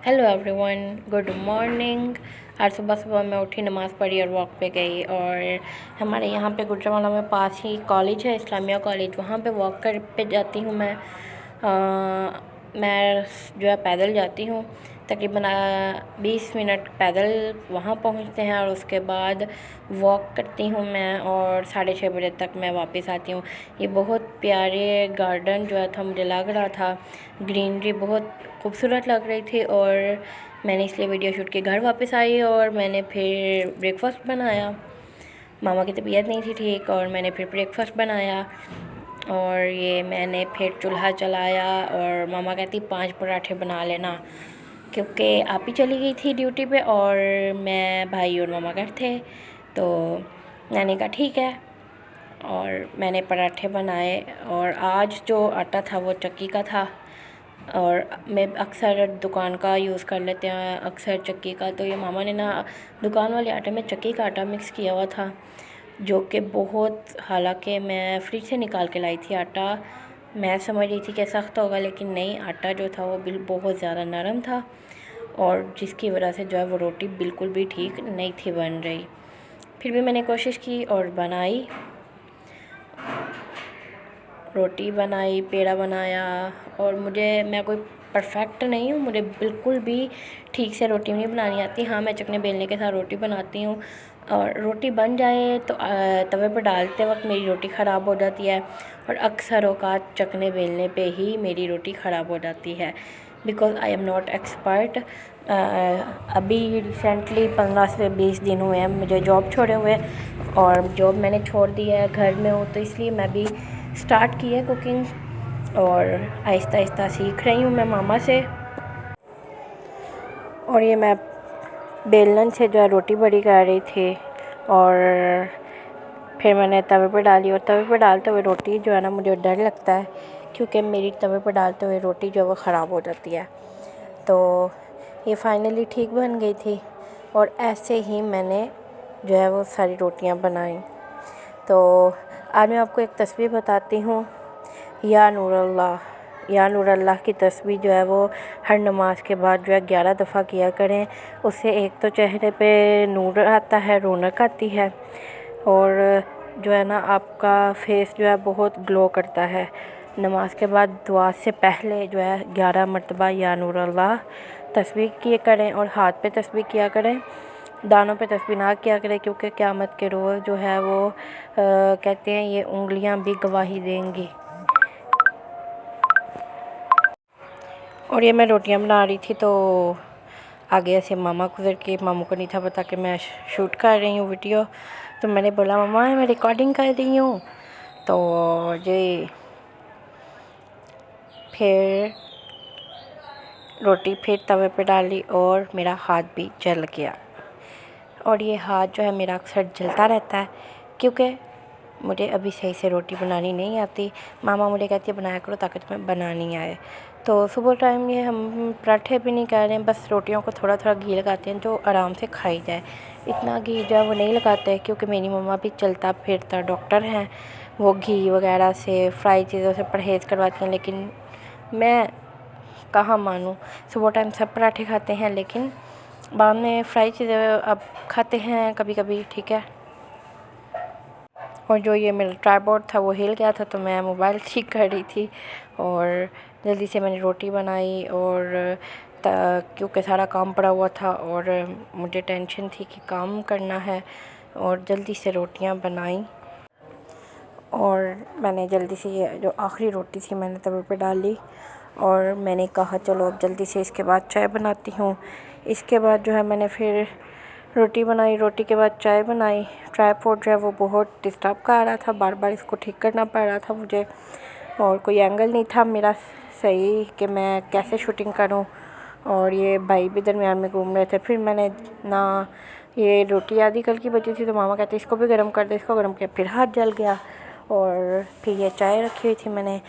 Hello everyone, good morning. आज सुबह सुबह मैं उठी, नमाज़ पढ़ी और वॉक पे गई। और हमारे यहाँ पे गुजरांवाला में पास ही कॉलेज है, इस्लामिया कॉलेज। वहाँ पे वॉक कर पे जाती हूँ मैं। मैं जो है पैदल जाती हूँ, तकरीबन 20 मिनट पैदल वहाँ पहुँचते हैं और उसके बाद वॉक करती हूँ मैं, और 6:30 बजे तक मैं वापस आती हूँ। ये बहुत प्यारे गार्डन जो है था, मुझे लग रहा था ग्रीनरी बहुत खूबसूरत लग रही थी, और मैंने इसलिए वीडियो शूट के घर वापस आई। और मैंने फिर ब्रेकफास्ट बनाया। मामा की तबीयत नहीं थी ठीक, और मैंने फिर ब्रेकफास्ट बनाया। और ये मैंने फिर चूल्हा जलाया, और मामा कहती 5 पराठे बना लेना, क्योंकि आप ही चली गई थी ड्यूटी पे और मैं, भाई और मामा घर थे। तो मैंने कहा ठीक है, और मैंने पराठे बनाए। और आज जो आटा था वो चक्की का था, और मैं अक्सर दुकान का यूज़ कर लेते हैं, अक्सर चक्की का। तो ये मामा ने ना दुकान वाले आटे में चक्की का आटा मिक्स किया हुआ था, जो कि बहुत, हालांकि मैं फ्रिज से निकाल के लाई थी आटा, मैं समझ रही थी कि सख्त होगा, लेकिन नहीं, आटा जो था वो बहुत ज़्यादा नरम था, और जिसकी वजह से जो है वो रोटी बिल्कुल भी ठीक नहीं थी बन रही। फिर भी मैंने कोशिश की और बनाई, रोटी बनाई, पेड़ा बनाया। और मैं कोई परफेक्ट नहीं हूँ, मुझे बिल्कुल भी ठीक से रोटी नहीं बनानी आती। हाँ, मैं चकने बेलने के साथ रोटी बनाती हूँ, और रोटी बन जाए तो तवे पर डालते वक्त मेरी रोटी ख़राब हो जाती है, और अक्सर औकात चकने बेलने पे ही मेरी रोटी ख़राब हो जाती है, because I am not expert. अभी रिसेंटली 15 से 20 दिन हुए हैं मुझे जॉब छोड़े हुए, और जॉब मैंने छोड़ दी है, घर में हूँ, तो इसलिए मैं भी स्टार्ट की है कुकिंग, और आहिस्ता आहिस्ता सीख रही हूँ मैं मामा से। और ये मैं बेलन से जो है रोटी बड़ी कर रही थी, और फिर मैंने तवे पर डाली। और तवे पर डालते हुए रोटी जो है ना, मुझे डर लगता है, क्योंकि मेरी तवे पर डालते हुए रोटी जो है वो ख़राब हो जाती है। तो ये फाइनली ठीक बन गई थी, और ऐसे ही मैंने जो है वो सारी रोटियां बनाई। तो आज मैं आपको एक तस्वीर बताती हूँ, या नूर अल्लाह की तस्वीर जो है वो हर नमाज के बाद जो है 11 दफ़ा किया करें। उससे एक तो चेहरे पे नूर आता है, रौनक आती है, और जो है ना आपका फेस जो है बहुत ग्लो करता है। नमाज के बाद दुआ से पहले जो है 11 मरतबा या नूर अल्लाह तस्बीह किया करें, और हाथ पे तस्बीह किया करें, दानों पे तस्बीह ना किया करें, क्योंकि क़यामत के रोज़ जो है वो कहते हैं ये उंगलियां भी गवाही देंगी। और ये मैं रोटियां बना रही थी, तो आगे से मामा गुजर के, मामू को नहीं था पता कि मैं शूट कर रही हूँ वीडियो। तो मैंने बोला मामा मैं रिकॉर्डिंग कर रही हूँ। तो ये फिर रोटी फिर तवे पे डाली, और मेरा हाथ भी जल गया। और ये हाथ जो है मेरा अक्सर जलता रहता है, क्योंकि मुझे अभी सही से रोटी बनानी नहीं आती। मामा मुझे कहती है बनाया करो ताकि तुम्हें बनानी आए। तो सुबह टाइम ये हम पराठे भी नहीं कर रहे हैं, बस रोटियों को थोड़ा थोड़ा घी लगाते हैं जो आराम से खाई जाए। इतना घी जो है वो नहीं लगाते, क्योंकि मेरी मम्मा भी चलता फिरता डॉक्टर हैं, वो घी वगैरह से, फ्राई चीज़ों से परहेज़ करवाती हैं। लेकिन मैं कहाँ मानूँ, सुबह टाइम सब पराठे खाते हैं, लेकिन बाद में फ्राई चीज़ें अब खाते हैं कभी कभी, ठीक है। और जो ये मेरा ट्राइपॉड था वो हिल गया था, तो मैं मोबाइल ठीक कर रही थी, और जल्दी से मैंने रोटी बनाई। और क्योंकि सारा काम पड़ा हुआ था, और मुझे टेंशन थी कि काम करना है, और जल्दी से रोटियां बनाई। और मैंने जल्दी से ये जो आखिरी रोटी थी मैंने तवे पे डाल ली, और मैंने कहा चलो अब जल्दी से इसके बाद चाय बनाती हूँ। इसके बाद जो है मैंने फिर रोटी बनाई, रोटी के बाद चाय बनाई। ट्राइपॉड जो है वो बहुत डिस्टर्ब कर रहा था, बार बार इसको ठीक करना पड़ रहा था मुझे, और कोई एंगल नहीं था मेरा सही कि मैं कैसे शूटिंग करूं। और ये भाई भी दरमियान में घूम रहे थे। फिर मैंने ना, ये रोटी आधी कल की बची थी, तो मामा कहते इसको भी गर्म कर दे, इसको गर्म किया, फिर हाथ जल गया। और फिर ये चाय रखी हुई थी, मैंने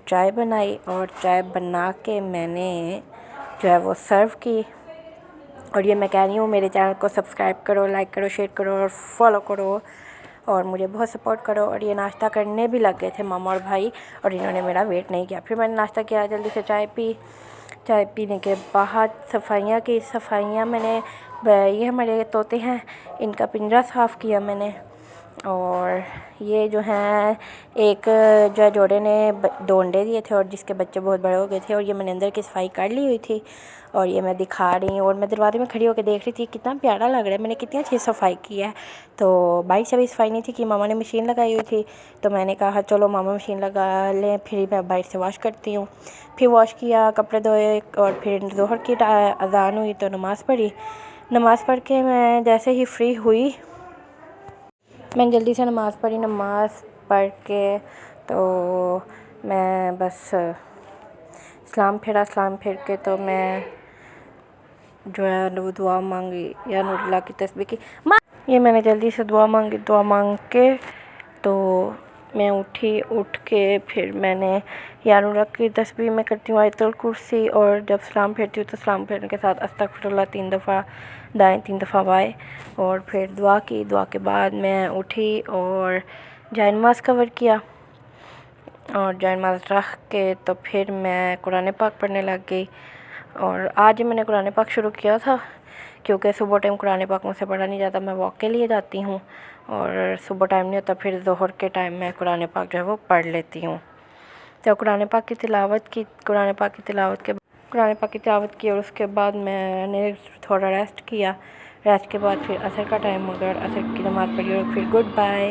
चाय बनाई, और चाय बना के मैंने जो है वो सर्व की। और ये मैं कह रही हूँ मेरे चैनल को सब्सक्राइब करो, लाइक करो, शेयर करो और फॉलो करो, और मुझे बहुत सपोर्ट करो। और ये नाश्ता करने भी लग गए थे मामा और भाई, और इन्होंने मेरा वेट नहीं किया। फिर मैंने नाश्ता किया, जल्दी से चाय पी। चाय पीने के बाद सफाइयाँ मैंने ये हमारे तोते हैं, इनका पिंजरा साफ़ किया मैंने। और ये जो हैं एक जो है जोड़े ने 2 अंडे दिए थे और जिसके बच्चे बहुत बड़े हो गए थे, और ये मैंने अंदर की सफाई कर ली हुई थी और ये मैं दिखा रही हूँ। और मैं दरवाजे में खड़ी होकर देख रही थी कितना प्यारा लग रहा है, मैंने कितनी अच्छी सफाई की है। तो बाइक से भी सफाई नहीं थी कि मामा ने मशीन लगाई हुई थी, तो मैंने कहा चलो मामा मशीन लगा लें, फिर मैं बाइक से वॉश करती हूँ। फिर वॉश किया, कपड़े धोए और फिर ज़ोहर की अज़ान हुई तो नमाज़ पढ़ी। नमाज़ पढ़ के मैं जैसे ही फ्री हुई मैंने जल्दी से नमाज़ पढ़ी। नमाज़ पढ़ के तो मैं बस सलाम फिर के तो मैं जो है दुआ मांगी या अल्लाह की तस्बीह की। ये मैंने जल्दी से दुआ मांगी। दुआ मांग के तो मैं उठ के फिर मैंने या अल्लाह की तस्बीह में करती हूँ आयतुल कुर्सी, और जब सलाम फेरती हूँ तो सलाम फेरने के साथ अस्तगफिरुल्लाह 3 दफ़ा दाएँ 3 दफ़ा बाएँ, और फिर दुआ की। दुआ के बाद मैं उठी और जाए नमाज़ कवर किया, और जाए नमाज़ रख के तो फिर मैं कुरान पाक पढ़ने लग गई। और आज मैंने कुरान पाक शुरू किया था क्योंकि सुबह टाइम कुरान पाक मुझसे पढ़ा नहीं जाता, मैं वॉक के लिए जाती हूँ और सुबह टाइम नहीं होता, फिर ज़ोहर के टाइम मैं कुरान पाक जो है वो पढ़ लेती हूँ। तो कुरान पाक की तिलावत की और उसके बाद मैंने थोड़ा रेस्ट किया। रेस्ट के बाद फिर असर का टाइम हो गया और असर की नमाज़ पढ़ी और फिर गुड बाय।